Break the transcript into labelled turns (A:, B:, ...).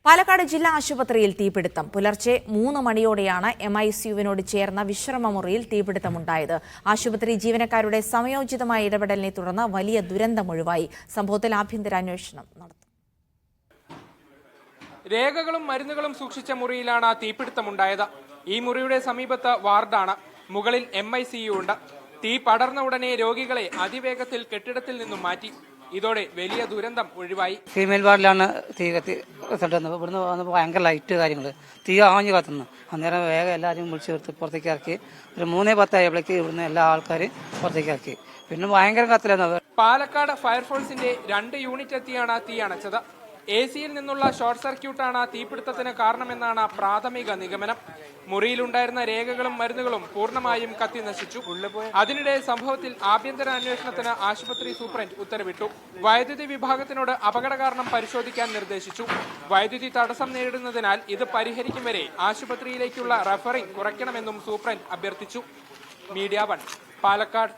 A: പാലക്കാട് ജില്ലാ ആശുപത്രിയിൽ തീപിടുത്തം. പുലർച്ചെ 3 മണിയോടെയാണ് MICUവിനോട് ചേർന്ന വിശ്രമമുറിയിൽ തീപിടുത്തമുണ്ടായത്. ആശുപത്രി ജീവനക്കാരുടെ സമയോചിതമായ ഇടപെടലിനെ തുടർന്ന് വലിയ ദുരന്തമൊഴിവായി. സംഭവത്തിൽ ആഭ്യന്തര അന്വേഷണം നടത്തും.
B: രേഖകളും മരുന്നുകളും സൂക്ഷിച്ച മുറിയിലാണ് തീപിടുത്തമുണ്ടായത്. ഈ മുറിയുടെ സമീപത്ത് വാർഡാണ്. മുകളിൽ MICU ഉണ്ട്. തീ പടർന്ന ഉടനെ രോഗികളെ അതിവേഗത്തിൽ കെട്ടിടത്തിൽ നിന്നും മാറ്റി. ഇതോടെ വലിയ ദുരന്തം ഒഴിവായി.
C: ഫീമെയിൽ വാർഡിലാണ് തീ കത്തി വന്നത്. ഇവിടുന്ന് വന്നപ്പോൾ ഭയങ്കര ലൈറ്റ് കാര്യങ്ങൾ തീ ആഞ്ഞു കത്തുന്നു. അന്നേരം വേഗം എല്ലാവരും വിളിച്ചു ചേർത്ത് പുറത്തേക്ക് ഇറക്കി. ഒരു 3:10 ആയപ്പോഴേക്ക് ഇവിടുന്ന് എല്ലാ ആൾക്കാരും പുറത്തേക്ക് ഇറക്കി. പിന്നെ ഭയങ്കര കത്തിലായിരുന്നു.
B: പാലക്കാട് ഫയർഫോഴ്സിന്റെ 2 യൂണിറ്റ് എത്തിയാണ് തീ അണച്ചത്. AC-യിൽ നിന്നുള്ള ഷോർട്ട് സർക്യൂട്ടാണ് തീപിടുത്തത്തിന് കാരണമെന്നാണ് പ്രാഥമിക നിഗമനം. മുറിയിലുണ്ടായിരുന്ന രേഖകളും മരുന്നുകളും പൂർണ്ണമായും കത്തി നശിച്ചു. അതിനിടെ സംഭവത്തിൽ ആഭ്യന്തര അന്വേഷണത്തിന് ആശുപത്രി സൂപ്രണ്ട് ഉത്തരവിട്ടു. വൈദ്യുതി വിഭാഗത്തിനോട് അപകട കാരണം പരിശോധിക്കാൻ നിർദ്ദേശിച്ചു. വൈദ്യുതി തടസ്സം നേരിടുന്നതിനാൽ ഇത് പരിഹരിക്കും വരെ ആശുപത്രിയിലേക്കുള്ള റഫറിംഗ് കുറയ്ക്കണമെന്നും സൂപ്രണ്ട് അഭ്യർത്ഥിച്ചു. മീഡിയ 1 പാലക്കാട്.